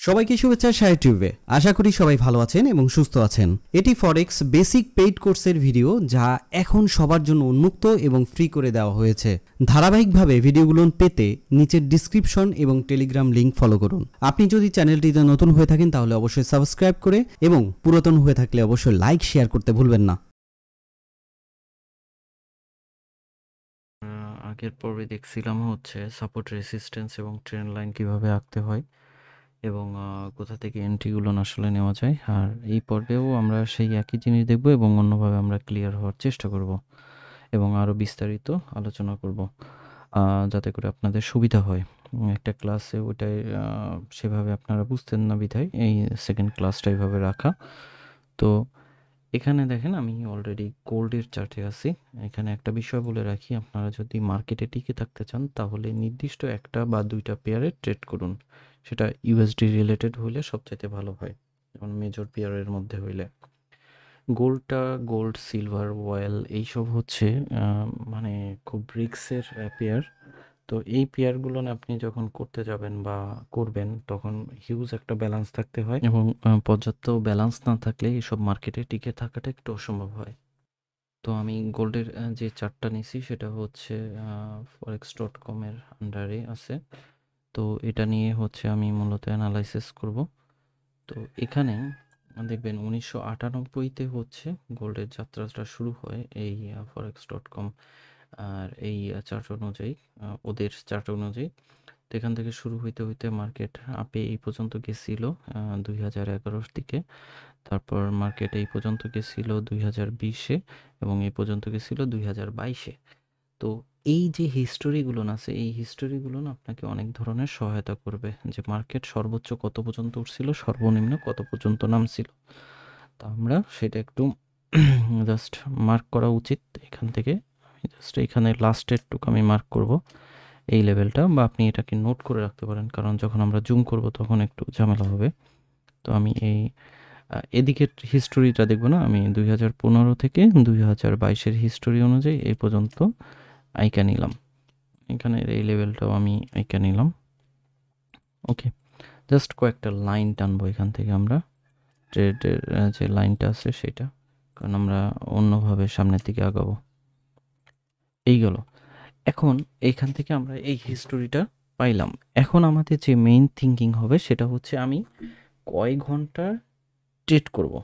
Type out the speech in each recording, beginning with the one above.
সবাইকে শুভেচ্ছা শায়ার টিউবে। আশা করি সবাই ভালো আছেন এবং সুস্থ আছেন। এটি ফরেক্স বেসিক পেইড কোর্সের ভিডিও, যা এখন সবার জন্য উন্মুক্ত এবং ফ্রি করে দেওয়া হয়েছে। ধারাবাহিকভাবে ভিডিওগুলো পেতে নিচের ডিসক্রিপশন এবং টেলিগ্রাম লিংক ফলো করুন। আপনি যদি চ্যানেলটিতে নতুন হয়ে থাকেন তাহলে অবশ্যই সাবস্ক্রাইব করে এবং পুরাতন হয়ে থাকলে অবশ্যই লাইক শেয়ার করতে ভুলবেন না। আগের পর্বে দেখছিলাম হচ্ছে সাপোর্ট রেসিস্ট্যান্স এবং ট্রেন্ড লাইন কিভাবে আঁকতে হয় এবং কোথা থেকে এন্ট্রিগুলো আসলে নেওয়া যায়। আর এই পর্বেও আমরা সেই একই জিনিস দেখব এবং অন্যভাবে আমরা ক্লিয়ার হওয়ার চেষ্টা করব এবং আরও বিস্তারিত আলোচনা করব, যাতে করে আপনাদের সুবিধা হয়। একটা ক্লাসে ওটাই সেভাবে আপনারা বুঝতেন না বিধায় এই সেকেন্ড ক্লাসটা এইভাবে রাখা। তো এখানে দেখেন আমি অলরেডি গোল্ডের চার্টে আছি। এখানে একটা বিষয় বলে রাখি, আপনারা যদি মার্কেটে টিকে থাকতে চান তাহলে নির্দিষ্ট একটা বা দুইটা পেয়ারে ট্রেড করুন। সেটা ইউএসডি রিলেটেড হইলে সবচাইতে ভালো হয়, যেমন মেজর পেয়ারের মধ্যে হইলে। গোল্ড, সিলভার, অয়েল এইসব হচ্ছে মানে খুব রিস্কের পেয়ার। তো এই পেয়ারগুলো আপনি যখন করতে যাবেন বা করবেন তখন হিউজ একটা ব্যালেন্স থাকতে হয় এবং পর্যাপ্ত ব্যালেন্স না থাকলে এইসব মার্কেটে টিকে থাকাটা একটু অসম্ভব হয়। তো আমি গোল্ডের যে চার্টটা নিছি সেটা হচ্ছে forex.com এর আন্ডারে আছে। তো এটা নিয়ে হচ্ছে আমি মূলত অ্যানালাইসিস করব। তো এখানে দেখবেন 1998-তে হচ্ছে গোল্ডের যাত্রাটা শুরু হয় এই forex.com আর এই চার্ট অনুযায়ী, ওদের চার্ট অনুযায়ী। তো এখান থেকে শুরু হইতে হইতে মার্কেট আপে এই পর্যন্ত গেছিল 2011-র দিকে। তারপর মার্কেট এই পর্যন্ত গেছিল 2020-এ এবং এই পর্যন্ত গেছিল 2022-এ। তো এই যে হিস্টোরিগুলো আছে, এই হিস্টোরিগুলো আপনাকে অনেক ধরনের সহায়তা করবে যে মার্কেট সর্বোচ্চ কত পর্যন্ত উঠছিল, সর্বনিম্ন কত পর্যন্ত নামছিল। তো আমরা সেটা একটু জাস্ট মার্ক করা উচিত এখান থেকে। আমি জাস্ট এখানে লাস্টেরটুকু আমি মার্ক করব এই লেভেলটা, বা আপনি এটাকে নোট করে রাখতে পারেন, কারণ যখন আমরা জুম করব তখন একটু ঝামেলা হবে। তো আমি এই এদিকের হিস্টোরিটা দেখব না, আমি 2015 থেকে 2022-এর হিস্টোরি অনুযায়ী এই পর্যন্ত আইকা নিলাম। এখানের এই লেভেলটাও আমি আইকা নিলাম। ওকে, জাস্ট কয়েকটা লাইন টানবো এখান থেকে আমরা, ট্রেডের যে লাইনটা আছে সেটা, কারণ আমরা অন্যভাবে সামনের দিকে আগাবো। এই গেল। এখন এইখান থেকে আমরা এই হিস্টোরিটা পাইলাম। এখন আমাদের যে মেইন থিঙ্কিং হবে সেটা হচ্ছে আমি কয় ঘন্টা ট্রেড করব।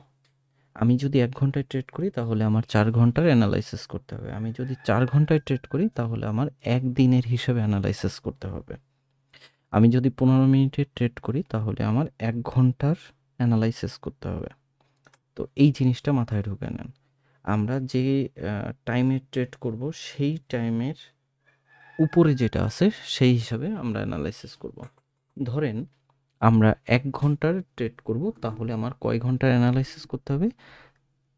আমি যদি 1 ঘন্টায় ট্রেড করি তাহলে আমার 4 ঘন্টার অ্যানালাইসিস করতে হবে। আমি যদি 4 ঘন্টায় ট্রেড করি তাহলে আমার 1 দিনের হিসাবে অ্যানালাইসিস করতে হবে। আমি যদি 15 মিনিটে ট্রেড করি তাহলে আমার 1 ঘন্টার অ্যানালাইসিস করতে হবে। তো এই জিনিসটা মাথায় ঢুকে নেন। আমরা যে টাইমে ট্রেড করব সেই টাইমের উপরে যেটা আছে সেই হিসাবে আমরা অ্যানালাইসিস করব। ধরেন আমরা 1 ঘন্টার ট্রেড করব, তাহলে আমার কয় ঘন্টার অ্যানালাইসিস করতে হবে?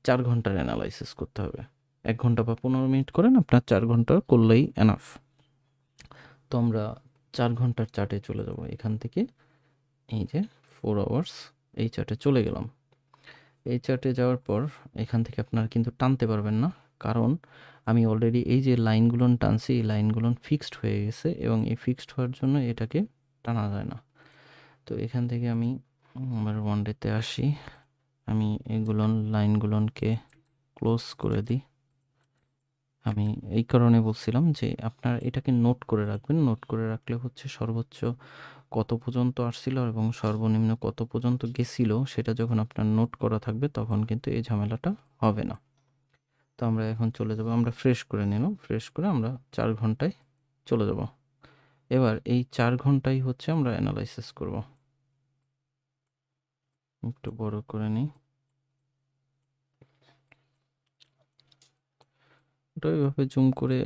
4 ঘন্টার অ্যানালাইসিস করতে হবে। 1 ঘন্টা বা 15 মিনিট করেন, আপনার 4 ঘন্টা করলেই এনাফ। তো আমরা 4 ঘন্টার চার্টে চলে যাব। এখান থেকে এই যে 4 আওয়ার্স এই চার্টে চলে গেলাম। এই চার্টে যাওয়ার পর এখান থেকে আপনারা কিন্তু টানতে পারবেন না, কারণ আমি অলরেডি এই যে লাইনগুলো টানছি এই লাইনগুলো ফিক্সড হয়ে গেছে এবং এই ফিক্সড হওয়ার জন্য এটাকে টানা যায় না। তো এখান থেকে আমি আমার ওয়ান ডেতে আসি, আমি এগুলো লাইনগুলোকে ক্লোজ করে দিই। আমি এই কারণে বলছিলাম যে আপনারা এটাকে নোট করে রাখবেন। নোট করে রাখলে হচ্ছে সর্বোচ্চ কত পর্যন্ত আসছিল এবং সর্বনিম্ন কত পর্যন্ত গেছিল সেটা যখন আপনার নোট করা থাকবে তখন কিন্তু এই ঝামেলাটা হবে না। তো আমরা এখন চলে যাব, আমরা ফ্রেশ করে নিলাম, ফ্রেশ করে আমরা 4 ঘন্টায় চলে যাব। এবার এই 4 ঘন্টাই হচ্ছে আমরা অ্যানালাইসিস করব। একটু বড় করে নিই। ওটা ওইভাবে জুম করে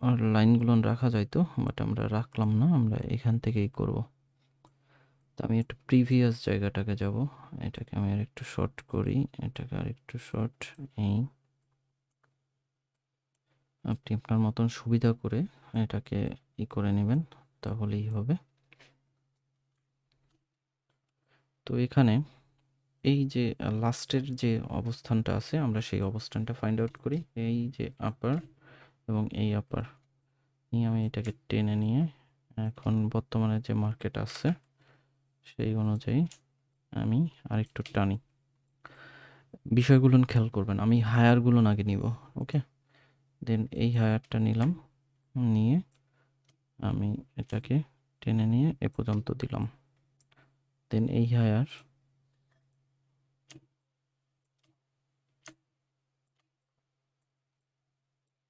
আর লাইনগুলো রাখা যাইতো, বাট আমরা রাখলাম না, আমরা এখান থেকেই করব। তো আমি একটু প্রিভিয়াস জায়গাটাকে যাব, এটাকে আমি আর একটু শর্ট করি, এটাকে আর একটু শর্ট। এই আপনি আপনার মতন সুবিধা করে এটাকে করে নেবেন, তাহলেই হবে। তো এখানে এই যে লাস্টের যে অবস্থানটা আছে আমরা সেই অবস্থানটা ফাইন্ড আউট করি। এই যে আপার এবং এই আপার নিয়ে আমি এটাকে টেনে নিয়ে এখন বর্তমানে যে মার্কেট আছে সেই অনুযায়ী আমি আরেকটু টানি। বিষয়গুলো খেয়াল করবেন। আমি হায়ারগুলো আগে নিব। ওকে? দেন এই হায়ারটা নিলাম, নিয়ে আমি এটাকে টেনে নিয়ে এ পর্যন্ত দিলাম। দেন এই হায়ার,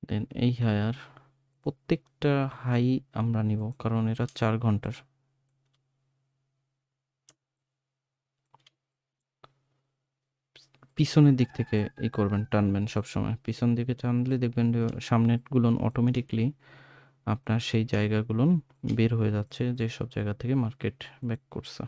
দেন এই হায়ার, প্রত্যেকটা হাই আমরা নিব কারণ এটা 4 ঘন্টার। পিছনের দিক থেকে করবেন, টানবেন সবসময়। পিছন দিকে টানলে দেখবেন যে সামনেরগুলো অটোমেটিকলি আপনার সেই জায়গাগুলো বের হয়ে যাচ্ছে যেসব জায়গা থেকে মার্কেট ব্যাক করছে।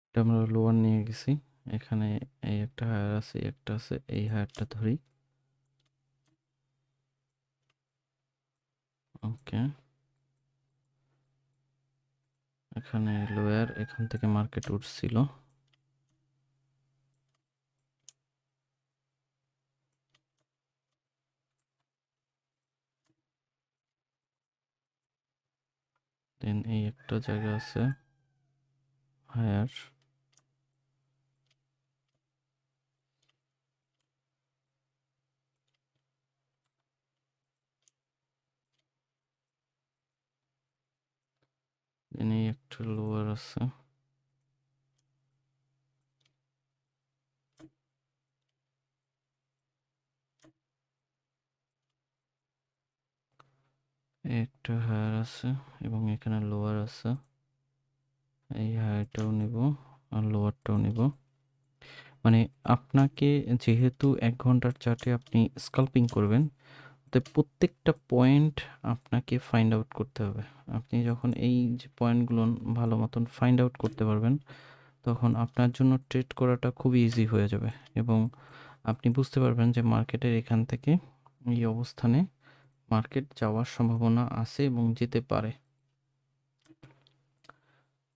এটা আমরা লোয়ার নিয়ে গেছি। এখানে এই একটা হায়ার আছে, একটা আছে, এই হায়ারটা ধরি। ওকে, এখানে লোয়ার, এখান থেকে মার্কেট উঠছিল। দেন এই একটা জায়গা আছে হায়ার, দেন এই একটা লোয়ার আছে। একটা হায়ার আছে এবং এখানে লোয়ার আছে। এই হায়ারটাও নিব আর লোয়ারটাও নিব। মানে আপনাকে যেহেতু 1 ঘন্টার চার্টে আপনি স্কাল্পিং করবেন, তো প্রত্যেকটা পয়েন্ট আপনাকে ফাইন্ড আউট করতে হবে। আপনি যখন এই যে পয়েন্টগুলো ভালো মতন ফাইন্ড আউট করতে পারবেন, তখন আপনার জন্য ট্রেড করাটা খুবই ইজি হয়ে যাবে এবং আপনি বুঝতে পারবেন যে মার্কেটের এখান থেকে এই অবস্থানে মার্কেট যাওয়ার সম্ভাবনা আছে এবং যেতে পারে।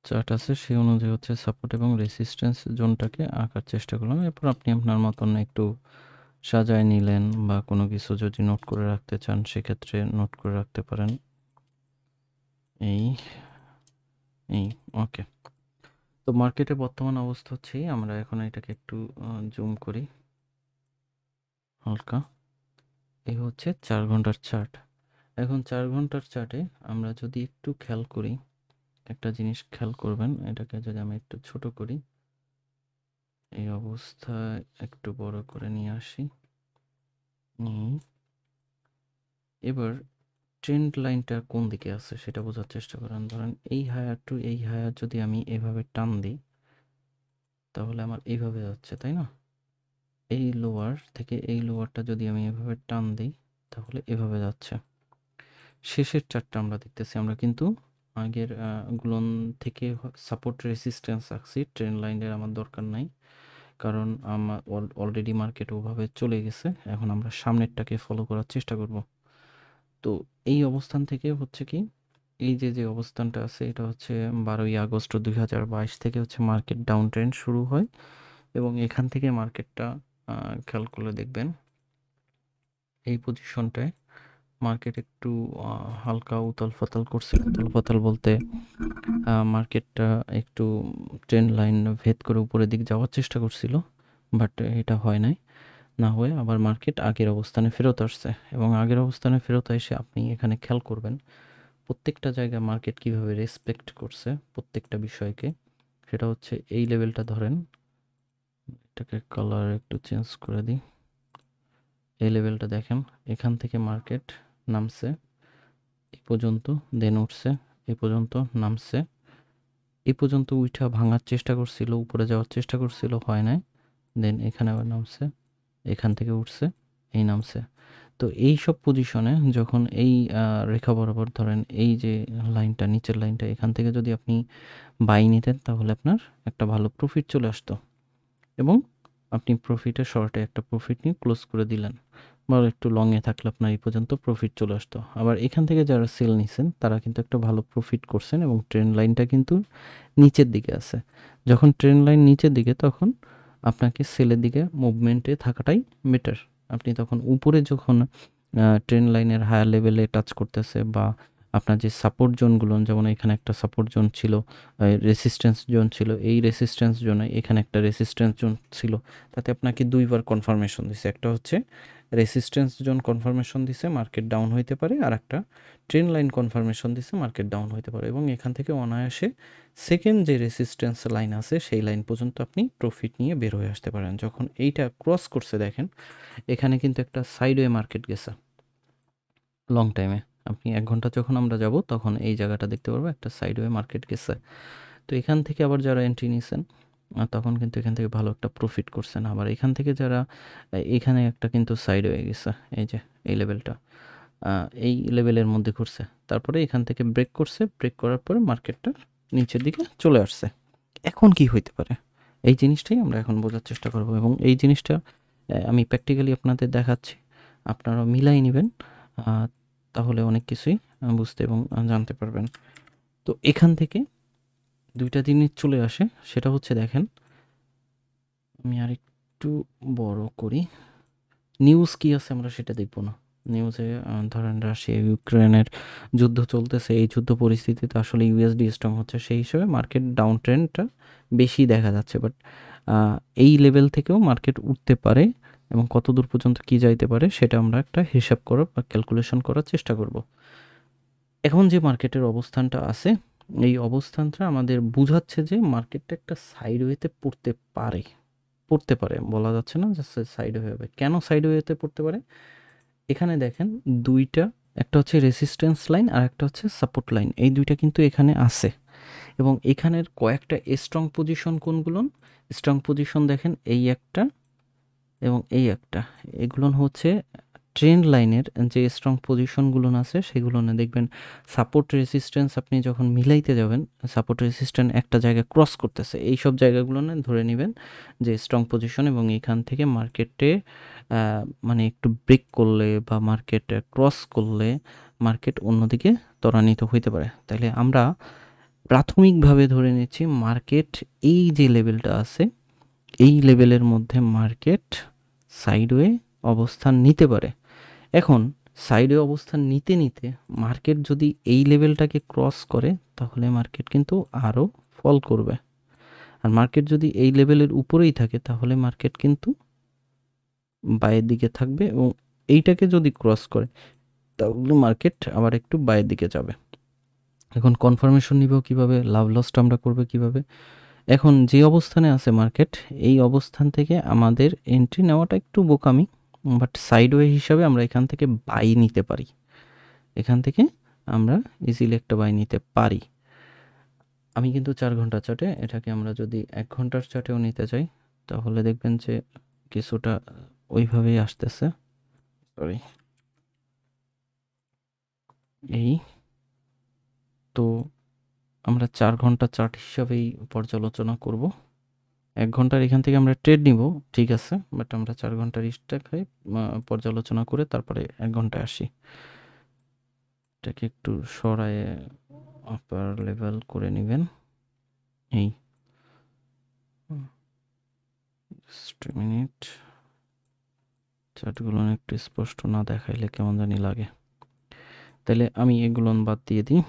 চার্ট আছে সেই অনুযায়ী হচ্ছে সাপোর্ট এবং রেসিস্ট্যান্স জোনটাকে আঁকার চেষ্টা করলাম। এরপর আপনি আপনার মতন একটু সাজায় নিলেন বা কোনো কিছু যদি নোট করে রাখতে চান সেক্ষেত্রে নোট করে রাখতে পারেন। এই এই ওকে। তো মার্কেটের বর্তমান অবস্থা হচ্ছে, আমরা এখন এটাকে একটু জুম করি হালকা। এই হচ্ছে 4 ঘন্টার চার্ট। এখন 4 ঘন্টার চার্টে আমরা যদি একটু খেয়াল করি, একটা জিনিস খেয়াল করবেন, এটাকে যদি আমি একটু ছোট করি, এই অবস্থায় একটু বড় করে নিয়ে আসি। এবার ট্রেন্ড লাইনটা কোন দিকে আছে সেটা বোঝার চেষ্টা করেন। ধরেন এই হায়ার টু এই হায়ার যদি আমি এভাবে টান দিই, তাহলে আমার এইভাবে যাচ্ছে, তাই না? এই লোয়ার থেকে এই লোয়ারটা যদি আমি এভাবে টান দিই, তাহলে এভাবে যাচ্ছে। শেষের চারটা আমরা দেখতেছি, আমরা কিন্তু আগের গুলোন থেকে সাপোর্ট রেসিস্ট্যান্স আঁকছি। ট্রেন্ড লাইনের আমার দরকার নাই, কারণ আমার অলরেডি মার্কেট ওভাবে চলে গেছে। এখন আমরা সামনেরটাকে ফলো করার চেষ্টা করব। তো এই অবস্থান থেকে হচ্ছে কি, এই যে অবস্থানটা আছে এটা হচ্ছে 12ই আগস্ট 2022 থেকে হচ্ছে মার্কেট ডাউন ট্রেন্ড শুরু হয় এবং এখান থেকে মার্কেটটা খেয়াল করলে দেখবেন এই পজিশনটায় মার্কেট একটু হালকা উতাল ফাতাল করছে। উতাল ফাতাল বলতে মার্কেটটা একটু ট্রেন্ড লাইন ভেদ করে উপরের দিক যাওয়ার চেষ্টা করছিল, বাট এটা হয় নাই। না হয়ে আবার মার্কেট আগের অবস্থানে ফেরত আসছে এবং আগের অবস্থানে ফেরত এসে আপনি এখানে খেয়াল করবেন প্রত্যেকটা জায়গায় মার্কেট কিভাবে রেসপেক্ট করছে প্রত্যেকটা বিষয়কে। সেটা হচ্ছে এই লেভেলটা ধরেন, এটাকে কালার একটু চেঞ্জ করে দিই। এই লেভেলটা দেখেন, এখান থেকে মার্কেট নামছে এই পর্যন্ত, দেন উঠছে এই পর্যন্ত, নামছে এই পর্যন্ত, উঠা ভাঙার চেষ্টা করছিল, উপরে যাওয়ার চেষ্টা করছিল, হয় নাই। দেন এখানে আবার নামছে, এখান থেকে উঠছে, এই নামছে। তো এই সব পজিশনে যখন এই রেখা বরাবর ধরেন এই যে লাইনটা, নিচের লাইনটা, এখান থেকে যদি আপনি বাই নিতেন তাহলে আপনার একটা ভালো প্রফিট চলে আসতো এবং আপনি প্রফিটে শর্টে একটা প্রফিট নিয়ে ক্লোজ করে দিলেন। বা একটু লংয়ে থাকলে আপনার এই পর্যন্ত প্রফিট চলে আসতো। আবার এখান থেকে যারা সেল নিছেন তারা কিন্তু একটা ভালো প্রফিট করছেন এবং ট্রেন্ড লাইনটা কিন্তু নিচের দিকে আছে। যখন ট্রেন্ড লাইন নিচের দিকে তখন আপনাকে সেলের দিকে মুভমেন্টে থাকাটাই বেটার। আপনি তখন উপরে যখন ট্রেন্ড লাইনের হায়ার লেভেলে টাচ করতেছে বা আপনার যে সাপোর্ট জোনগুলো, যেমন এখানে একটা সাপোর্ট জোন ছিল, রেসিস্ট্যান্স জোন ছিল, এই রেসিস্ট্যান্স জোনে এখানে একটা রেসিস্ট্যান্স জোন ছিল, তাতে আপনাকে দুইবার কনফার্মেশন দিছে। একটা হচ্ছে রেসিস্ট্যান্স জোন কনফার্মেশন দিছে, মার্কেট ডাউন হইতে পারে, আর একটা ট্রেন্ড লাইন কনফার্মেশন দিছে, মার্কেট ডাউন হইতে পারে। এবং এখান থেকে অনায়াসে সেকেন্ড যে রেসিস্ট্যান্স লাইন আছে সেই লাইন পর্যন্ত আপনি প্রফিট নিয়ে বের হয়ে আসতে পারেন। যখন এইটা ক্রস করছে দেখেন এখানে কিন্তু একটা সাইডওয়ে মার্কেট গেছে লং টাইমে। আপনি 1 ঘন্টা যখন আমরা যাব তখন এই জায়গাটা দেখতে পারবো একটা সাইডওয়ে মার্কেট গেছে। তো এখান থেকে আবার যারা এন্ট্রি নিছেন তখন কিন্তু এখান থেকে ভালো একটা প্রফিট করছেন। আবার এখান থেকে যারা এখানে একটা কিন্তু সাইডওয়ে গেছে, এই যে এই লেভেলটা এই লেভেলের মধ্যে ঘুরছে, তারপরে এখান থেকে ব্রেক করছে, ব্রেক করার পরে মার্কেটটা নিচের দিকে চলে আসছে। এখন কি হইতে পারে এই জিনিসটাই আমরা এখন বোঝার চেষ্টা করব এবং এই জিনিসটা আমি প্র্যাকটিক্যালি আপনাদের দেখাচ্ছি, আপনারা মিলাই নেবেন, তাহলে অনেক কিছুই বুঝতে এবং জানতে পারবেন। তো এখান থেকে দুইটা জিনিস চলে আসে, সেটা হচ্ছে দেখেন আমি আর একটু বড় করি, নিউজ কি আছে আমরা সেটা দেখব না। নিউজে ধরেন রাশিয়া ইউক্রেনের যুদ্ধ চলতেছে, এই যুদ্ধ পরিস্থিতিতে আসলে ইউএসডি স্ট্রং হচ্ছে, সেই হিসেবে মার্কেট ডাউন ট্রেন্ডটা বেশি দেখা যাচ্ছে। বাট এই লেভেল থেকেও মার্কেট উঠতে পারে এবং কত দূর পর্যন্ত কি যাইতে পারে সেটা আমরা একটা হিসাব করার বা ক্যালকুলেশন করার চেষ্টা করব। এখন যে মার্কেটের অবস্থানটা আছে এই অবস্থানটা আমাদের বুঝাচ্ছে যে মার্কেটটা একটা সাইডওয়েতে পড়তে পারে, বলা যাচ্ছে না যে সাইডওয়ে হবে। কেন সাইডওয়েতে পড়তে পারে? এখানে দেখেন দুইটা, একটা হচ্ছে রেসিস্ট্যান্স লাইন আর একটা হচ্ছে সাপোর্ট লাইন, এই দুইটা কিন্তু এখানে আছে এবং এখানের কয়েকটা স্ট্রং পজিশন কোনগুলো? স্ট্রং পজিশন দেখেন এই একটা এবং এই একটা, এগুলো হচ্ছে ট্রেন্ড লাইনের যে স্ট্রং পজিশনগুলো আছে সেগুলো না দেখবেন সাপোর্ট রেসিস্ট্যান্স আপনি যখন মিলাইতে যাবেন, সাপোর্ট রেসিস্ট্যান্স একটা জায়গায় ক্রস করতেছে, এই সব জায়গাগুলো না ধরে নেবেন যে স্ট্রং পজিশন এবং এখান থেকে মার্কেটে মানে একটু ব্রেক করলে বা মার্কেট ক্রস করলে মার্কেট অন্যদিকে ত্বরান্বিত হইতে পারে। তাইলে আমরা প্রাথমিকভাবে ধরে নিচ্ছি মার্কেট এই যে লেভেলটা আছে এই লেভেলের মধ্যে মার্কেট সাইডওয়ে অবস্থান নিতে পারে। এখন সাইডে অবস্থান নিতে নিতে মার্কেট যদি এই লেভেলটাকে ক্রস করে তাহলে মার্কেট কিন্তু আরও ফল করবে, আর মার্কেট যদি এই লেভেলের উপরেই থাকে তাহলে মার্কেট কিন্তু বায়ের দিকে থাকবে এবং এইটাকে যদি ক্রস করে তাহলে মার্কেট আবার একটু বায়ের দিকে যাবে। এখন কনফার্মেশন নিব কিভাবে, লাভ লসটা আমরা করবে কিভাবে? এখন যে অবস্থানে আছে মার্কেট এই অবস্থান থেকে আমাদের এন্ট্রি নেওয়াটা একটু বোকামি, বাট সাইডওয়ে হিসাবে আমরা এখান থেকে বাই নিতে পারি, এখান থেকে আমরা ইজিলি একটা বাই নিতে পারি। আমি কিন্তু 4 ঘন্টার চার্টে, এটাকে আমরা যদি 1 ঘন্টার চার্টেও নিতে চাই তাহলে দেখবেন যে কিছুটা ওইভাবেই আসতেছে। সরি, এই তো আমরা 4 ঘন্টা চার্ট হিসাবেই পর্যালোচনা করব। 1 ঘন্টার এখান থেকে আমরা ট্রেড নিব, ঠিক আছে, বাট আমরা 4 ঘন্টার স্ট্যাকে পর্যালোচনা করে তারপরে 1 ঘন্টায় আসি। এটাকে একটু সরায়ে আপার লেভেল করে নেবেন। এই মিনিট চার্টগুলো একটু স্পষ্ট না দেখাইলে কেমন জানি লাগে, তাহলে আমি এগুলো বাদ দিয়ে দিই।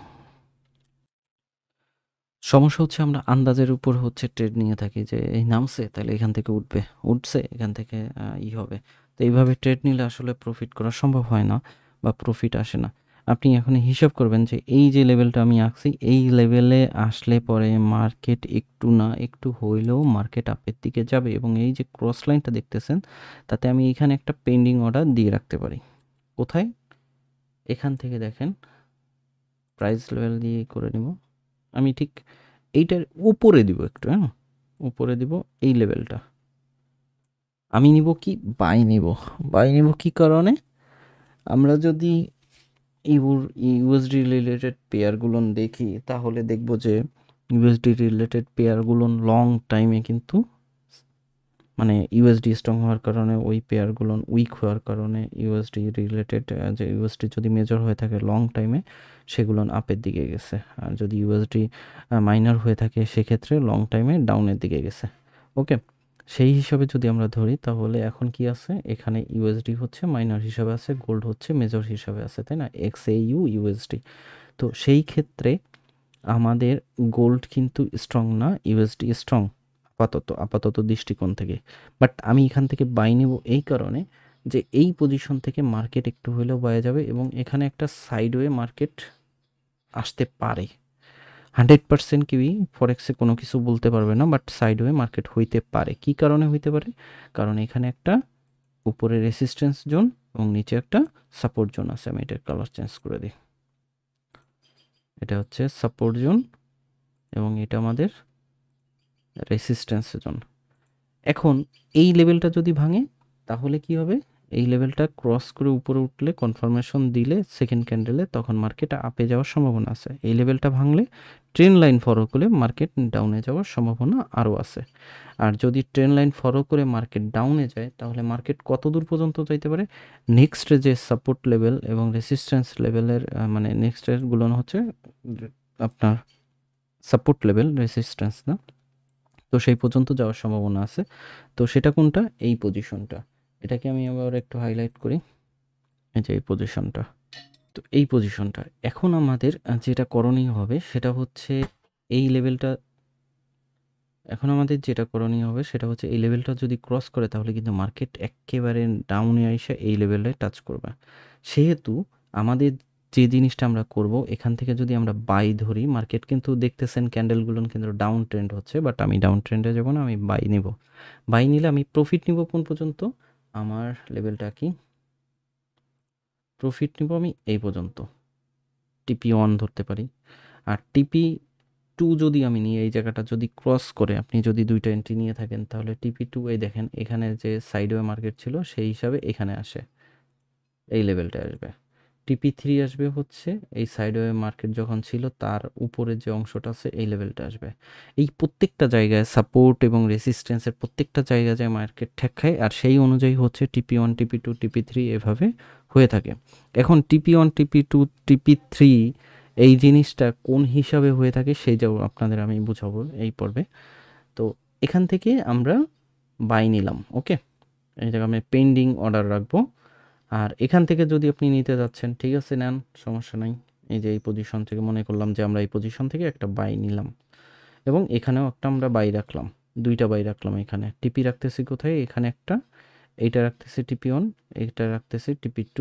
সমস্যা হচ্ছে আমরা আন্দাজের উপর হচ্ছে ট্রেড নিয়ে থাকি যে এই নামছে তাহলে এখান থেকে উঠছে এখান থেকে হবে। তো এইভাবে ট্রেড নিলে আসলে প্রফিট করা সম্ভব হয় না বা প্রফিট আসে না। আপনি এখন হিসাব করবেন যে এই যে লেভেলটা আমি আঁকছি এই লেভেলে আসলে পরে মার্কেট একটু না একটু হইলেও মার্কেট আপের দিকে যাবে এবং এই যে ক্রস লাইনটা দেখতেছেন তাতে আমি এখানে একটা পেন্ডিং অর্ডার দিয়ে রাখতে পারি। কোথায়? এখান থেকে দেখেন প্রাইস লেভেল দিয়ে করে নিব আমি, ঠিক এইটার উপরে দিব একটু, হ্যাঁ উপরে দিব এই লেভেলটা। আমি নিব কি বাই নিব কি কারণে? আমরা যদি ইউএসডি রিলেটেড পেয়ারগুলো দেখি তাহলে দেখব যে ইউএসডি রিলেটেড পেয়ারগুলো লং টাইমে কিন্তু মানে ইউএসডি স্ট্রং হওয়ার কারণে ওই পেয়ারগুলো উইক হওয়ার কারণে ইউএসডি রিলেটেড যে ইউএসডি যদি মেজর হয়ে থাকে লং টাইমে সেগুলো আপের দিকে গেছে, আর যদি ইউএসডি মাইনর হয়ে থাকে সেক্ষেত্রে লং টাইমে ডাউনের দিকে গেছে। ওকে, সেই হিসাবে যদি আমরা ধরি তাহলে এখন কি আছে, এখানে ইউএসডি হচ্ছে মাইনর হিসাবে আছে, গোল্ড হচ্ছে মেজর হিসাবে আছে, তাই না, XAU USD। তো সেই ক্ষেত্রে আমাদের গোল্ড কিন্তু স্ট্রং না, ইউএসডি স্ট্রং আপাতত দৃষ্টিকোণ থেকে। বাট আমি এখান থেকে বাই নেব এই কারণে যে এই পজিশন থেকে মার্কেট একটু হলেও বায়ে যাবে এবং এখানে একটা সাইডওয়ে মার্কেট আসতে পারে। 100% কেউই ফরেক্সে কোনো কিছু বলতে পারবে না, বাট সাইডওয়ে মার্কেট হইতে পারে। কি কারণে হইতে পারে? কারণ এখানে একটা উপরে রেসিস্ট্যান্স জোন এবং নিচে একটা সাপোর্ট জোন আছে। আমি এটার কালার চেঞ্জ করে দিই, এটা হচ্ছে সাপোর্ট জোন এবং এটা আমাদের রেসিস্ট্যান্স জোন। এখন এই লেভেলটা যদি ভাঙে তাহলে কি হবে, এই লেভেলটা ক্রস করে উপরে উঠলে কনফার্মেশন দিলে সেকেন্ড ক্যান্ডেলে তখন মার্কেট আপে যাওয়ার সম্ভাবনা আছে। এই লেভেলটা ভাঙলে ট্রেন্ড লাইন ফলো করে মার্কেট ডাউনে যাওয়ার সম্ভাবনা আরও আছে। আর যদি ট্রেন্ড লাইন ফলো করে মার্কেট ডাউনে যায় তাহলে মার্কেট কত দূর পর্যন্ত যাইতে পারে, নেক্সট যে সাপোর্ট লেভেল এবং রেসিস্ট্যান্স লেভেলের মানে নেক্সটেরগুলো হচ্ছে আপনার সাপোর্ট লেভেল, রেসিস্ট্যান্স না, তো সেই পর্যন্ত যাওয়ার সম্ভাবনা আছে। তো সেটা কোনটা, এই পজিশনটা। এটাকে আমি আবার একটু হাইলাইট করি, এই যে এই পজিশনটা। তো এই পজিশনটা এখন আমাদের যেটা করণীয় হবে সেটা হচ্ছে এই লেভেলটা, এখন আমাদের যেটা করণীয় হবে সেটা হচ্ছে এই লেভেলটা যদি ক্রস করে তাহলে কিন্তু মার্কেট একেবারে ডাউনে এসে এই লেভেলে টাচ করবে। সেহেতু আমাদের যে জিনিসটা আমরা করব, এখান থেকে যদি আমরা বাই ধরি, মার্কেট কিন্তু দেখতেছেন ক্যান্ডেলগুলো কিন্তু ডাউন ট্রেন্ড হচ্ছে, বাট আমি ডাউন ট্রেন্ডে যাব না, আমি বাই নিব। বাই নিলে আমি প্রফিট নিব কোন পর্যন্ত, আমার লেভেলটা কি, প্রফিট নিব আমি এই পর্যন্ত, TP1 ধরতে পারি। আর TP2 যদি আমি নিই, এই জায়গাটা যদি ক্রস করে, আপনি যদি দুইটা এন্ট্রি নিয়ে থাকেন তাহলে TP2 এই দেখেন এখানে যে সাইডওয়ে মার্কেট ছিল সেই হিসাবে এখানে আসে, এই লেভেলটা আসবে। TP3 আসবে হচ্ছে এই সাইডওয়ে মার্কেট যখন ছিল তার উপরে যে অংশটা আছে এই লেভেলটা আসবে। এই প্রত্যেকটা জায়গায় সাপোর্ট এবং রেসিস্ট্যান্সের প্রত্যেকটা জায়গায় যায় মার্কেট ঠেক খায়, আর সেই অনুযায়ী হচ্ছে TP1 TP2 TP3 এভাবে হয়ে থাকে। এখন TP1 TP2 TP3 এই জিনিসটা কোন হিসাবে হয়ে থাকে সেই যাও আপনাদের আমি বুঝাবো এই পর্বে। তো এখান থেকে আমরা বাই নিলাম, ওকে, এই জায়গায় আমি পেন্ডিং অর্ডার রাখবো। আর এখান থেকে যদি আপনি নিতে যাচ্ছেন ঠিক আছে নেন, সমস্যা নাই। এই যে এই পজিশন থেকে মনে করলাম যে আমরা এই পজিশন থেকে একটা বাই নিলাম এবং এখানেও একটা আমরা বাই রাখলাম, দুইটা বাই রাখলাম। এখানে টিপি রাখতেছি কোথায়, এখানে একটা, এইটা রাখতেছি TP1, এইটা রাখতেছি TP2,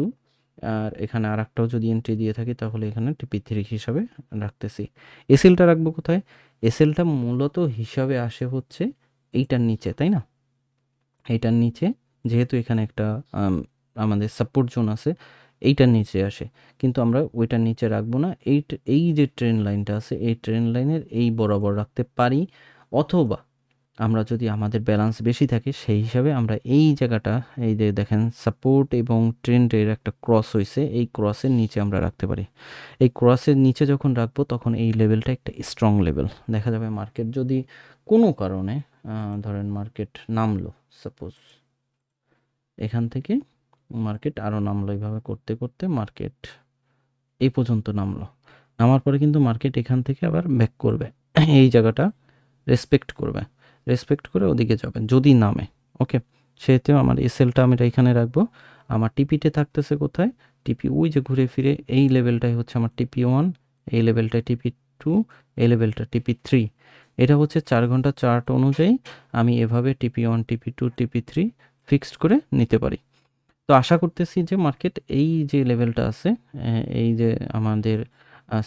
আর এখানে আর একটাও যদি এন্ট্রি দিয়ে থাকি তাহলে এখানে TP3 হিসাবে রাখতেছি। এসএলটা রাখবো কোথায়, এসএলটা মূলত হিসাবে আসে হচ্ছে এইটার নিচে, তাই না, এইটার নিচে, যেহেতু এখানে একটা আমাদের সাপোর্ট জোন আছে, এইটার নিচে আসে, কিন্তু আমরা ওইটার নিচে রাখবো না। এই যে ট্রেন লাইনটা আছে এই ট্রেন লাইনের এই বরাবর রাখতে পারি, অথবা আমরা যদি আমাদের ব্যালেন্স বেশি থাকে সেই হিসাবে আমরা এই জায়গাটা, এই যে দেখেন সাপোর্ট এবং ট্রেন্ডের একটা ক্রস হয়েছে, এই ক্রসের নিচে আমরা রাখতে পারি। এই ক্রসের নিচে যখন রাখবো তখন এই লেভেলটা একটা স্ট্রং লেভেল। দেখা যাবে মার্কেট যদি কোনো কারণে ধরেন মার্কেট নামলো, সাপোজ এখান থেকে মার্কেট আরও নামলো, এইভাবে করতে করতে মার্কেট এই পর্যন্ত নামলো, নামার পরে কিন্তু মার্কেট এখান থেকে আবার ব্যাক করবে, এই জায়গাটা রেসপেক্ট করবে, রেসপেক্ট করে ওদিকে যাবে যদি নামে, ওকে। সেহেতু আমার এসএলটা আমি এখানে রাখবো। আমার টিপিতে থাকতেছে কোথায়, টিপি ওই যে ঘুরে ফিরে এই লেভেলটাই হচ্ছে আমার TP1, এই লেভেলটা TP2, এই লেভেলটা TP3। এটা হচ্ছে 4 ঘন্টা চার্ট অনুযায়ী আমি এভাবে TP1 TP2 TP3 ফিক্সড করে নিতে পারি। তো আশা করতেছি যে মার্কেট এই যে লেভেলটা আছে, এই যে আমাদের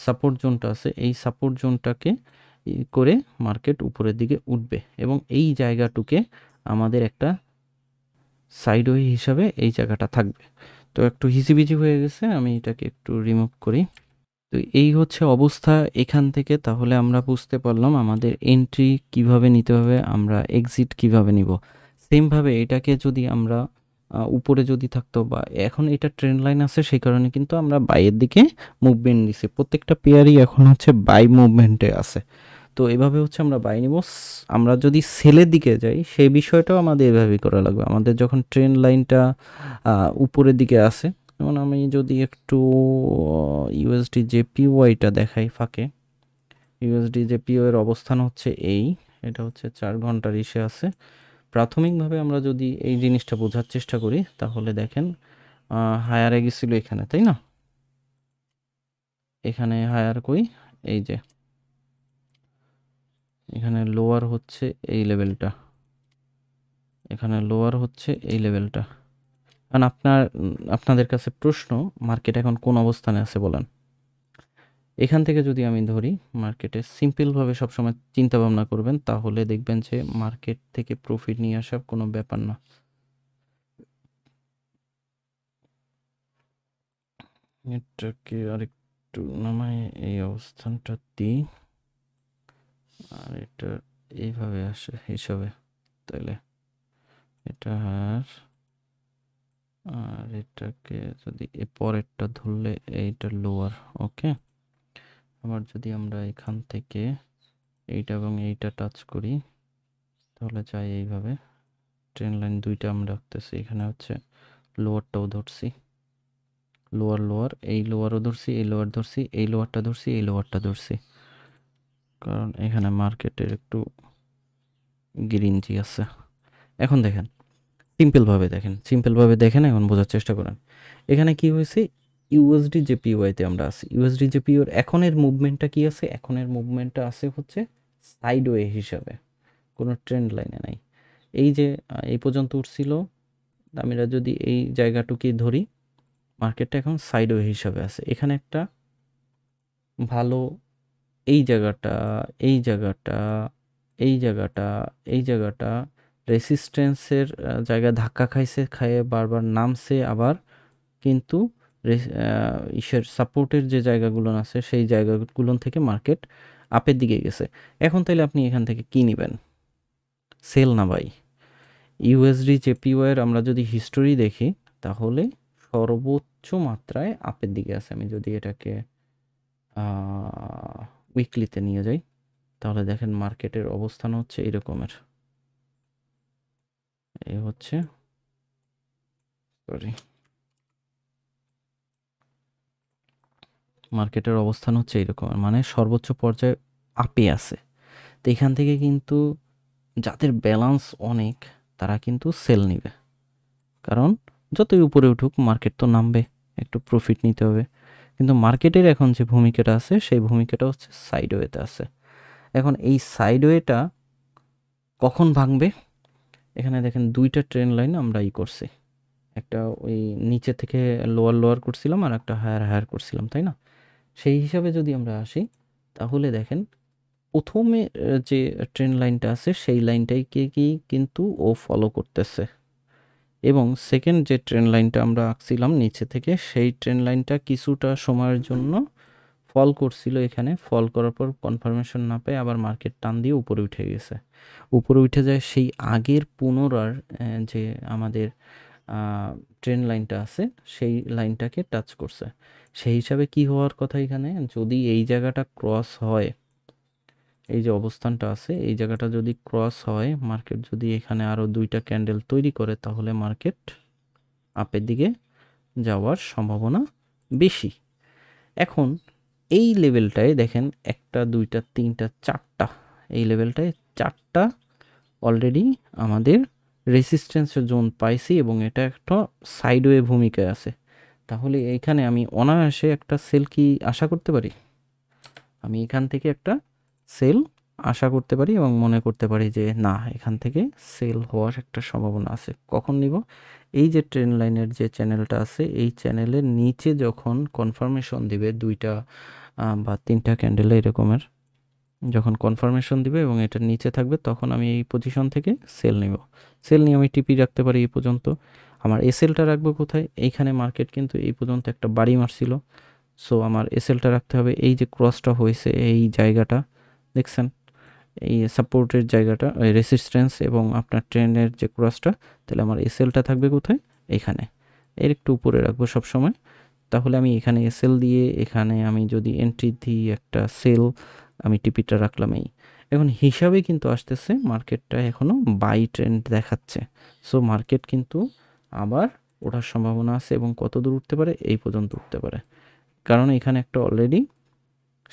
সাপোর্ট জোনটা আছে, এই সাপোর্ট জোনটাকে করে মার্কেট উপরের দিকে উঠবে এবং এই জায়গাটুকে আমাদের একটা সাইডওয়ে হিসাবে এই জায়গাটা থাকবে। তো একটু হিজিবিজি হয়ে গেছে, আমি এটাকে একটু রিমুভ করি। তো এই হচ্ছে অবস্থা এখান থেকে। তাহলে আমরা বুঝতে পারলাম আমাদের এন্ট্রি কিভাবে নিতে হবে, আমরা এক্সিট কিভাবে নিব। সেমভাবে এটাকে যদি আমরা উপরে যদি থাকতো, বা এখন এটা ট্রেন্ড লাইন আছে সেই কারণে কিন্তু আমরা বাইয়ের দিকে মুভমেন্ট দিছি, প্রত্যেকটা পেয়ারই এখন হচ্ছে বাই মুভমেন্টে আছে। তো তো এভাবে হচ্ছে আমরা বাই নিব। আমরা যদি সেলের দিকে যাই সেই বিষয়টাও আমাদের এভাবেই করা লাগবে। আমাদের যখন ট্রেন্ড লাইনটা উপরের দিকে আসে, যেমন আমি যদি একটু ইউএসডি জেপিওয়াইটা দেখাই ফাঁকে, ইউএসডি জেপিও এর অবস্থান হচ্ছে এটা হচ্ছে 4 ঘন্টার ইসে আছে। প্রাথমিকভাবে আমরা যদি এই জিনিসটা বোঝার চেষ্টা করি তাহলে দেখেন হায়ারে গেছিল এখানে, তাই না? এখানে হায়ার কই, এই যে এখানে লোয়ার হচ্ছে এই লেভেলটা, এখানে লোয়ার হচ্ছে এই লেভেলটা। কারণ আপনাদের কাছে প্রশ্ন, মার্কেট এখন কোন অবস্থানে আছে বলেন। এখান থেকে যদি আমি ধরি মার্কেটে, সিম্পলভাবে সবসময় চিন্তা ভাবনা করবেন, তাহলে দেখবেন যে মার্কেট থেকে প্রফিট নিয়ে আসা কোনো ব্যাপার না। এটাকে আরেকটু নামায় এই অবস্থানটা দিই, আর এটা এইভাবে আসে হিসাবে, তাইলে এটা আর এটাকে যদি পরেরটা ধরলে এইটা লোয়ার, ওকে। আবার যদি আমরা এখান থেকে এইটা এবং এইটা টাচ করি তাহলে যাই এইভাবে, ট্রেন লাইন দুইটা আমরা রাখতেছি, এখানে হচ্ছে লোয়ারটাও ধরছি, লোয়ার এই লোয়ারও ধরছি, এই লোয়ার ধরছি, এই লোয়ারটা ধরছি, এই লোয়ারটা ধরছি, কারণ এখানে মার্কেটের একটু গিরিঞ্জি আছে। এখন দেখেন সিম্পলভাবে দেখেন, এখন বোঝার চেষ্টা করেন এখানে কি হয়েছে। ইউএসডি জেপিওয়াইতে আমরা আছি, ইউএসডি জেপিওর এখনের মুভমেন্টটা কি আছে, এখনের মুভমেন্টটা আছে হচ্ছে সাইডওয়ে হিসাবে, কোনো ট্রেন্ড লাইনে নাই। এই যে এই পর্যন্ত উঠছিল, আমরা যদি এই জায়গাটুকি ধরি, মার্কেটটা এখন সাইডওয়ে হিসাবে আছে। এখানে একটা ভালো এই জায়গাটা, এই জায়গাটা, এই জায়গাটা, এই জায়গাটা রেসিস্ট্যান্সের জায়গায় ধাক্কা খাইছে, খাইয়ে বারবার নামছে, আবার কিন্তু ইসের সাপোর্টের যে জায়গাগুলো আছে সেই জায়গাগুলো থেকে মার্কেট আপের দিকে গেছে। এখন তাইলে আপনি এখান থেকে কি নেবেন, সেল না বাই? ইউএসডি জেপিওয়াই এর আমরা যদি হিস্টোরি দেখি তাহলে সর্বোচ্চ মাত্রায় আপের দিকে আছে। আমি যদি এটাকে উইকলিতে নিয়ে যাই তাহলে দেখেন মার্কেটের অবস্থান হচ্ছে এরকমের, এই হচ্ছে মার্কেটের অবস্থান হচ্ছে এরকম, মানে সর্বোচ্চ পর্যায়ে আপে আছে। তো এখান থেকে কিন্তু যাদের ব্যালেন্স অনেক তারা কিন্তু সেল নিবে, কারণ যতই উপরে উঠুক মার্কেট তো নামবে, একটু প্রফিট নিতে হবে। কিন্তু মার্কেটের এখন যে ভূমিকাটা আছে সেই ভূমিকাটা হচ্ছে সাইডওয়েতে আছে। এখন এই সাইডওয়েটা কখন ভাঙবে, এখানে দেখেন দুইটা ট্রেন লাইন আমরা করছি, একটা ওই নিচে থেকে লোয়ার করছিলাম আর একটা হায়ার করছিলাম, তাই না? সেই হিসাবে যদি আমরা আসি তাহলে দেখেন প্রথমে যে ট্রেন লাইনটা আছে সেই লাইনটাকে কিন্তু ও ফলো করতেছে, এবং সেকেন্ড যে ট্রেন লাইনটা আমরা আঁকছিলাম নিচে থেকে সেই ট্রেন লাইনটা কিছুটা সময়ের জন্য ফল করছিল, এখানে ফল করার পর কনফার্মেশন না পেয়ে আবার মার্কেট টান দিয়ে উপরে উঠে গেছে, উপরে উঠে যায় সেই আগের পুনরার যে আমাদের ট্রেন লাইনটা আছে সেই লাইনটাকে টাচ করছে। সেই হিসাবে কি হওয়ার কথা এখানে, যদি এই জায়গাটা ক্রস হয়, এই যে অবস্থানটা আছে এই জায়গাটা যদি ক্রস হয়, মার্কেট যদি এখানে আরও দুইটা ক্যান্ডেল তৈরি করে তাহলে মার্কেট আপের দিকে যাওয়ার সম্ভাবনা বেশি। এখন এই লেভেলটায় দেখেন একটা দুইটা তিনটা চারটা, এই লেভেলটায় চারটা অলরেডি আমাদের রেসিস্ট্যান্সের জোন পাইছি এবং এটা একটা সাইডওয়ে ভূমিকায় আছে। তাহলে এইখানে আমি অনায়াসে একটা সেল কি আশা করতে পারি, আমি এখান থেকে একটা সেল আশা করতে পারি এবং মনে করতে পারি যে না, এখান থেকে সেল হওয়ার একটা সম্ভাবনা আছে। কখন নিব, এই যে ট্রেন লাইনের যে চ্যানেলটা আছে এই চ্যানেলের নিচে যখন কনফার্মেশন দিবে দুইটা বা তিনটা ক্যান্ডেল এরকমের, যখন কনফার্মেশন দিবে এবং এটার নিচে থাকবে তখন আমি এই পজিশন থেকে সেল নিব। সেল নিয়ে আমি টিপি রাখতে পারি এই পর্যন্ত। আমার এসএলটা রাখবো কোথায়, এইখানে মার্কেট কিন্তু এই পর্যন্ত একটা বাড়ি মারছিল, সো আমার এসএলটা রাখতে হবে এই যে ক্রসটা হয়েছে এই জায়গাটা দেখছেন, এই সাপোর্টের জায়গাটা, রেসিস্ট্যান্স এবং আপনার ট্রেনের যে ক্রসটা, তাহলে আমার এসএলটা থাকবে কোথায়, এখানে, এর একটু উপরে রাখবো সবসময়। তাহলে আমি এখানে এসএল দিয়ে এখানে আমি যদি এন্ট্রি দিই একটা সেল আমি টিপিটা রাখলাম এই। এখন হিসাবে কিন্তু আসতেছে মার্কেটটা এখনও বাই ট্রেন্ড দেখাচ্ছে। সো মার্কেট কিন্তু আবার ওঠার সম্ভাবনা আছে এবং কত দূর উঠতে পারে, এই পর্যন্ত উঠতে পারে, কারণ এখানে একটা অলরেডি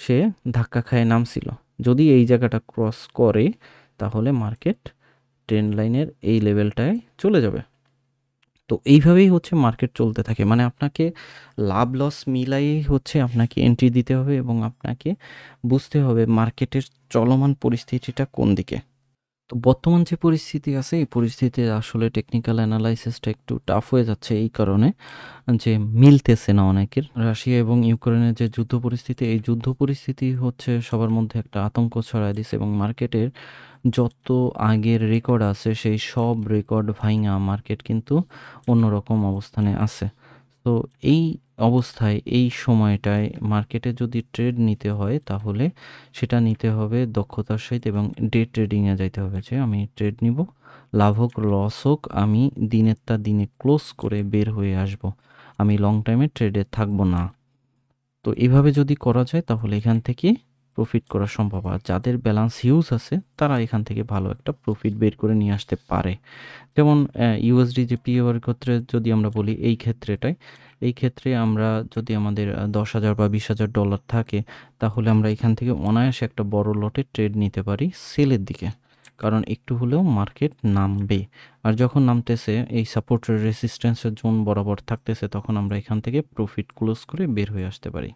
সে ধাক্কা খায় নামছিল। যদি এই জায়গাটা ক্রস করে তাহলে মার্কেট ট্রেন্ড লাইনের এই লেভেলটায় চলে যাবে। তো এইভাবেই হচ্ছে মার্কেট চলতে থাকে, মানে আপনাকে লাভ লস মিলাই হচ্ছে আপনাকে এন্ট্রি দিতে হবে এবং আপনাকে বুঝতে হবে মার্কেটের চলমান পরিস্থিতিটা কোন দিকে। তো বর্তমান যে পরিস্থিতি আছে এই পরিস্থিতিতে আসলে টেকনিক্যাল অ্যানালাইসিসটা একটু টাফ হয়ে যাচ্ছে এই কারণে যে মিলতেছে না অনেকের। রাশিয়া এবং ইউক্রেনের যে যুদ্ধ পরিস্থিতি, এই যুদ্ধ পরিস্থিতি হচ্ছে সবার মধ্যে একটা আতঙ্ক ছড়ায় দিছে এবং মার্কেটের যত আগের রেকর্ড আছে সেই সব রেকর্ড ভাঙা মার্কেট কিন্তু অন্যরকম অবস্থানে আছে। তো এই অবস্থায় এই সময়টায় মার্কেটে যদি ট্রেড নিতে হয় তাহলে সেটা নিতে হবে দক্ষতার সহিত এবং ডে ট্রেডিংয়ে যাইতে হবে, যে আমি ট্রেড নিব, লাভ হোক লস হোক আমি দিনেরটা দিনে ক্লোজ করে বের হয়ে আসব, আমি লং টাইমে ট্রেডে থাকবো না। তো এভাবে যদি করা যায় তাহলে এখান থেকে প্রফিট করা সম্ভব। আর যাদের ব্যালেন্স হিউজ আছে তারা এখান থেকে ভালো একটা প্রফিট বের করে নিয়ে আসতে পারে। যেমন ইউএসডি যে পিওর ক্ষেত্রে যদি আমরা বলি এই ক্ষেত্রে আমরা যদি আমাদের 10,000 বা $20,000 থাকে তাহলে আমরা এখান থেকে অনায়াসে একটা বড় লটে ট্রেড নিতে পারি সেলের দিকে, কারণ একটু হলেও মার্কেট নামবে। আর যখন নামতেছে এই সাপোর্ট রেসিস্ট্যান্সের জোন বরাবর থাকতেছে তখন আমরা এখান থেকে প্রফিট ক্লোজ করে বের হয়ে আসতে পারি।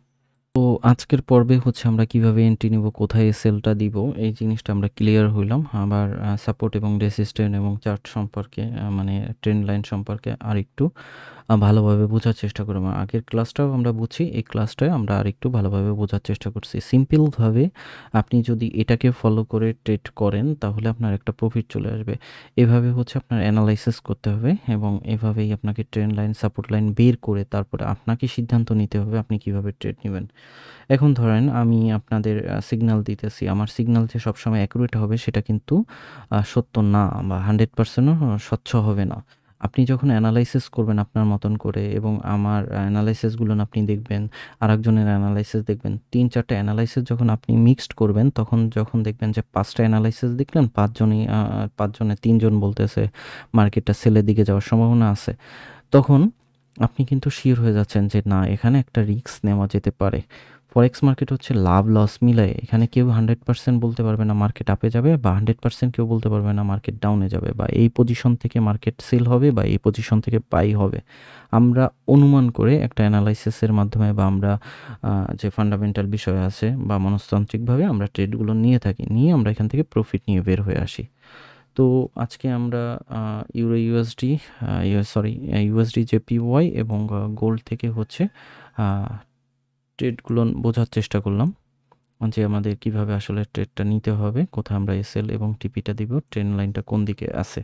তো আজকের পর্বে হচ্ছে আমরা কিভাবে এন্ট্রি নিব, কোথায় সেলটা দিব, এই জিনিসটা আমরা ক্লিয়ার হইলাম। আবার সাপোর্ট এবং রেসিস্ট্যান্স এবং চার্ট সম্পর্কে মানে ট্রেন্ড লাইন সম্পর্কে আরেকটু ভালোভাবে বোঝার চেষ্টা করব। আগের ক্লাসটাও আমরা বুঝি, এই ক্লাসটায় আমরা আরেকটু ভালোভাবে বোঝার চেষ্টা করছি। সিম্পলভাবে আপনি যদি এটাকে ফলো করে ট্রেড করেন তাহলে আপনার একটা প্রফিট চলে আসবে। এভাবে হচ্ছে আপনার অ্যানালাইসিস করতে হবে এবং এভাবেই আপনাকে ট্রেন্ড লাইন সাপোর্ট লাইন বের করে তারপরে আপনাকে সিদ্ধান্ত নিতে হবে আপনি কিভাবে ট্রেড নেবেন। এখন ধরেন আমি আপনাদের সিগন্যাল দিতেছি, আমার সিগন্যাল যে সবসময় অ্যাকুরেট হবে সেটা কিন্তু সত্য না বা 100%ও স্বচ্ছ হবে না। আপনি যখন অ্যানালাইসিস করবেন আপনার মতন করে এবং আমার অ্যানালাইসিসগুলো আপনি দেখবেন, আরেকজনের অ্যানালাইসিস দেখবেন, 3-4টা অ্যানালাইসিস যখন আপনি মিক্সড করবেন তখন যখন দেখবেন যে 5টা অ্যানালাইসিস দেখলেন 5জনে 3জন বলতেছে মার্কেটটা সেলের দিকে যাওয়ার সম্ভাবনা আছে, তখন আপনি কিন্তু শিওর হয়ে যাচ্ছেন যে না, এখানে একটা রিস্ক নেওয়া যেতে পারে। ফরেক্স মার্কেট হচ্ছে লাভ লস মিলায়, এখানে কেউ 100% বলতে পারবে না মার্কেট আপে যাবে বা 100% কেউ বলতে পারবে না মার্কেট ডাউনে যাবে, বা এই পজিশন থেকে মার্কেট সেল হবে বা এই পজিশন থেকে বাই হবে। আমরা অনুমান করে একটা অ্যানালাইসিসের মাধ্যমে বা আমরা যে ফান্ডামেন্টাল বিষয় আছে বা মনস্তান্ত্রিকভাবে আমরা ট্রেডগুলো নিয়ে থাকি, নিয়ে আমরা এখান থেকে প্রফিট নিয়ে বের হয়ে আসি। তো আজকে আমরা ইউরো ইউএসডি ইউএসডি জেপিওয়াই এবং গোল্ড থেকে হচ্ছে ট্রেডগুলো বোঝার চেষ্টা করলাম যে আমাদের কিভাবে আসলে ট্রেডটা নিতে হবে, কোথায় আমরা এসএল এবং টিপিটা দিব, ট্রেন্ড লাইনটা কোন দিকে আছে।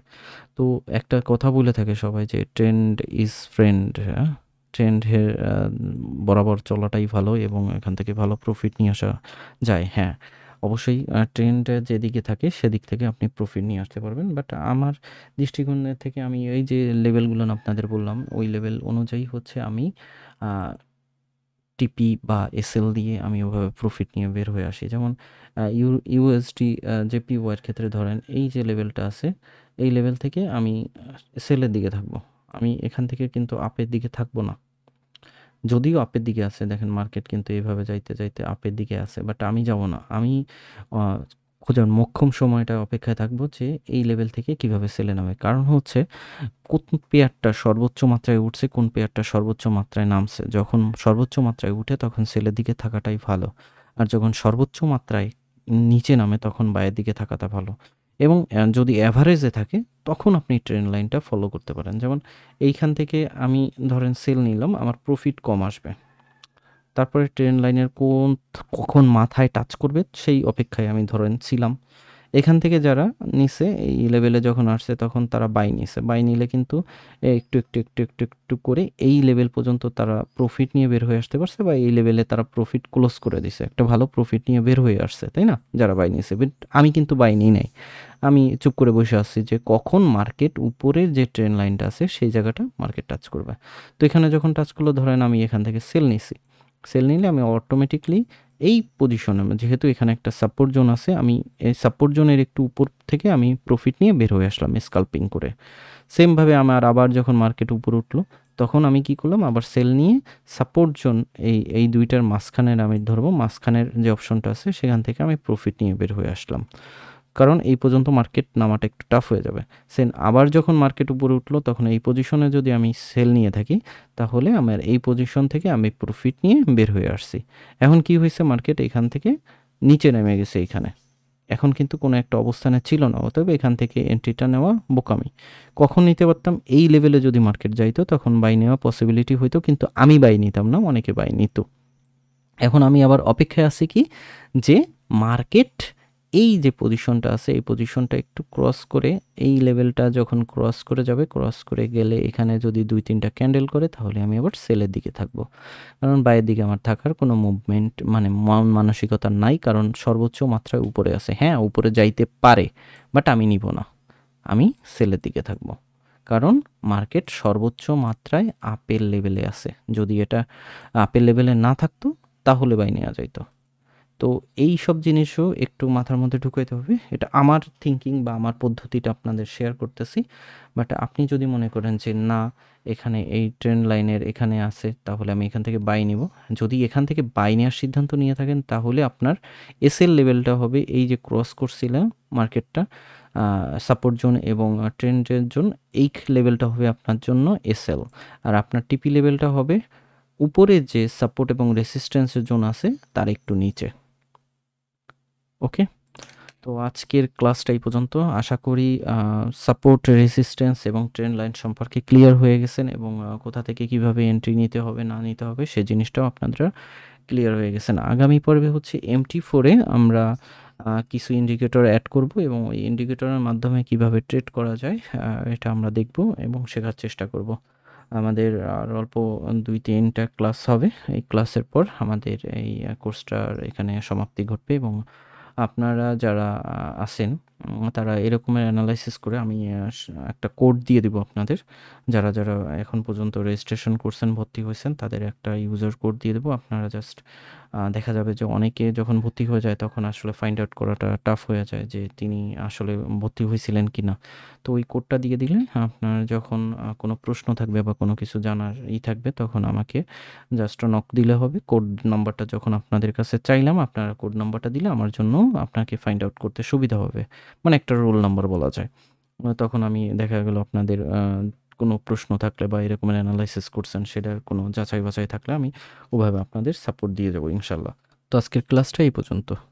তো একটা কথা বলে থাকে সবাই যে ট্রেন্ড ইজ ফ্রেন্ড, ট্রেন্ডের বরাবর চলাটাই ভালো এবং এখান থেকে ভালো প্রফিট নিয়ে আসা যায়। হ্যাঁ, অবশ্যই ট্রেন্ড যেদিকে থাকে সেদিক থেকে আপনি প্রফিট নিয়ে আসতে পারবেন, বাট আমার দৃষ্টিকোণ থেকে আমি এই যে লেভেলগুলো আপনাদের বললাম ওই লেভেল অনুযায়ী হচ্ছে আমি টিপি বা এসএল দিয়ে আমি ওভাবে প্রফিট নিয়ে বের হয়ে আসি। যেমন ইউএসডি জেপিওয়াইয়ের ক্ষেত্রে ধরেন এই যে লেভেলটা আছে এই লেভেল থেকে আমি সেলের দিকে থাকবো, আমি এখান থেকে কিন্তু আপের দিকে থাকবো না। যদিও আপের দিকে আছে, দেখেন মার্কেট কিন্তু এইভাবে যাইতে যাইতে আপের দিকে আছে, বাট আমি যাব না। আমি খোঁজার মোক্ষম সময়টা অপেক্ষায় থাকবো যে এই লেভেল থেকে কিভাবে সেলে নামে। কারণ হচ্ছে কোন পেয়ারটা সর্বোচ্চ মাত্রায় উঠছে, কোন পেয়ারটা সর্বোচ্চ মাত্রায় নামছে। যখন সর্বোচ্চ মাত্রায় উঠে তখন সেলের দিকে থাকাটাই ভালো, আর যখন সর্বোচ্চ মাত্রায় নিচে নামে তখন বায়ের দিকে থাকাটা ভালো। এবং যদি অ্যাভারেজে থাকে তখন আপনি ট্রেন্ড লাইনটা ফলো করতে পারেন। যেমন এইখান থেকে আমি ধরেন সেল নিলাম, আমার প্রফিট কম আসবে, তারপরে ট্রেন্ড লাইনের কখন মাথায় টাচ করবে সেই অপেক্ষায় আমি ধরেন ছিলাম। এখান থেকে যারা নিছে এই লেভেলে যখন আসছে তখন তারা বাই নিছে, বাই নিলে কিন্তু একটু একটু একটু একটু একটু করে এই লেভেল পর্যন্ত তারা প্রফিট নিয়ে বের হয়ে আসতে পারছে, বা এই লেভেলে তারা প্রফিট ক্লোজ করে দিছে, একটা ভালো প্রফিট নিয়ে বের হয়ে আসছে, তাই না, যারা বাই নিছে। বাট আমি কিন্তু বাই নিই নাই, আমি চুপ করে বসে আসছি যে কখন মার্কেট উপরের যে ট্রেন্ড লাইনটা আছে সেই জায়গাটা মার্কেট টাচ করবে। তো এখানে যখন টাচ করলো ধরেন আমি এখান থেকে সেল নিছি, সেল নিলে আমি অটোমেটিকলি এই পজিশনে যেহেতু এখানে একটা সাপোর্ট জোন আছে, আমি এই সাপোর্ট জোনের একটু উপর থেকে আমি প্রফিট নিয়ে বের হয়ে আসলাম স্কাল্পিং করে। সেমভাবে আমার আবার যখন মার্কেট উপরে উঠলো তখন আমি কি করলাম, আবার সেল নিয়ে সাপোর্ট জোন এই দুইটার মাঝখানের আমি ধরবো, মাঝখানের যে অপশনটা আছে সেখান থেকে আমি প্রফিট নিয়ে বের হয়ে আসলাম, কারণ এই পর্যন্ত মার্কেট নামাটা একটু টাফ হয়ে যাবে। সেন আবার যখন মার্কেট উপরে উঠলো তখন এই পজিশনে যদি আমি সেল নিয়ে থাকি তাহলে আমার এই পজিশন থেকে আমি প্রফিট নিয়ে বের হয়ে আসছি। এখন কি হয়েছে, মার্কেট এখান থেকে নিচে নেমে গেছে এইখানে, এখন কিন্তু কোনো একটা অবস্থানে ছিল না, অতএব এখান থেকে এন্ট্রিটা নেওয়া বোকামি। কখন নিতে পারতাম, এই লেভেলে যদি মার্কেট যাইতো তখন বাই নেওয়া পসিবিলিটি হইতো, কিন্তু আমি বাই নিতাম না, অনেকে বাই নিত। এখন আমি আবার অপেক্ষায় আছি কি, যে মার্কেট এই যে পজিশনটা আছে এই পজিশনটা একটু ক্রস করে, এই লেভেলটা যখন ক্রস করে যাবে, ক্রস করে গেলে এখানে যদি 2-3টা ক্যান্ডেল করে তাহলে আমি আবার সেলের দিকে থাকবো, কারণ বাইরের দিকে আমার থাকার কোনো মুভমেন্ট মানে মন মানসিকতা নাই, কারণ সর্বোচ্চ মাত্রায় উপরে আছে। হ্যাঁ, উপরে যাইতে পারে, বাট আমি নিব না, আমি সেলের দিকে থাকবো, কারণ মার্কেট সর্বোচ্চ মাত্রায় আপের লেভেলে আছে। যদি এটা আপের লেভেলে না থাকতো তাহলে বাই নেওয়া যাইতো। তো এই সব জিনিসও একটু মাথার মধ্যে ঢুকাইতে হবে। এটা আমার থিঙ্কিং বা আমার পদ্ধতিটা আপনাদের শেয়ার করতেছি। বাট আপনি যদি মনে করেন যে না, এখানে এই ট্রেন্ড লাইনের এখানে আছে তাহলে আমি এখান থেকে বাই নিব, যদি এখান থেকে বাই নেওয়ার সিদ্ধান্ত নিয়ে থাকেন তাহলে আপনার এসএল লেভেলটা হবে এই যে ক্রস করছিলাম মার্কেটটা সাপোর্ট জোন এবং ট্রেন্ডের জোন, এই লেভেলটা হবে আপনার জন্য এসএল, আর আপনার টিপি লেভেলটা হবে উপরে যে সাপোর্ট এবং রেসিস্ট্যান্সের জোন আছে তার একটু নিচে। ওকে, তো আজকের ক্লাসটা এই পর্যন্ত। আশা করি সাপোর্ট, রেসিস্ট্যান্স এবং ট্রেন্ড লাইন সম্পর্কে ক্লিয়ার হয়ে গেছেন, এবং কোথা থেকে কিভাবে এন্ট্রি নিতে হবে না নিতে হবে সে জিনিসটাও আপনারা ক্লিয়ার হয়ে গেছেন। আগামী পর্বে হচ্ছে MT4-এ আমরা কিছু ইন্ডিকেটর অ্যাড করব, এবং ওই ইন্ডিকেটরের মাধ্যমে কিভাবে ট্রেড করা যায় এটা আমরা দেখব এবং শেখার চেষ্টা করব। আমাদের আর অল্প 2-3টা ক্লাস হবে, এই ক্লাসের পর আমাদের এই কোর্সটার এখানে সমাপ্তি ঘটবে, এবং আপনারা যারা আছেন তারা এরকমের অ্যানালাইসিস করে আমি একটা কোড দিয়ে দিব আপনাদের, যারা যারা এখন পর্যন্ত রেজিস্ট্রেশন করছেন, ভর্তি হয়েছেন, তাদের একটা ইউজার কোড দিয়ে দেবো। আপনারা জাস্ট দেখা যাবে যে অনেকে যখন ভর্তি হয়ে যায় তখন আসলে ফাইন্ড আউট করাটা টাফ হয়ে যায় যে তিনি আসলে ভর্তি হয়েছিলেন কি না। তো ওই কোডটা দিয়ে দিলে আপনার যখন কোনো প্রশ্ন থাকবে বা কোনো কিছু জানার থাকবে তখন আমাকে জাস্ট নক দিলে হবে। কোড নাম্বারটা যখন আপনাদের কাছে চাইলাম, আপনারা কোড নাম্বারটা দিলে আমার জন্য আপনাকে ফাইন্ড আউট করতে সুবিধা হবে, মানে একটা রোল নাম্বার বলা যায়। তখন আমি দেখা গেল আপনাদের কোনো প্রশ্ন থাকলে বা এরকমের অ্যানালাইসিস করছেন সেটার কোনো যাচাই বাছাই থাকলে আমি ওভাবে আপনাদের সাপোর্ট দিয়ে যাবো ইনশাল্লাহ। তো আজকের ক্লাসটা এই পর্যন্ত।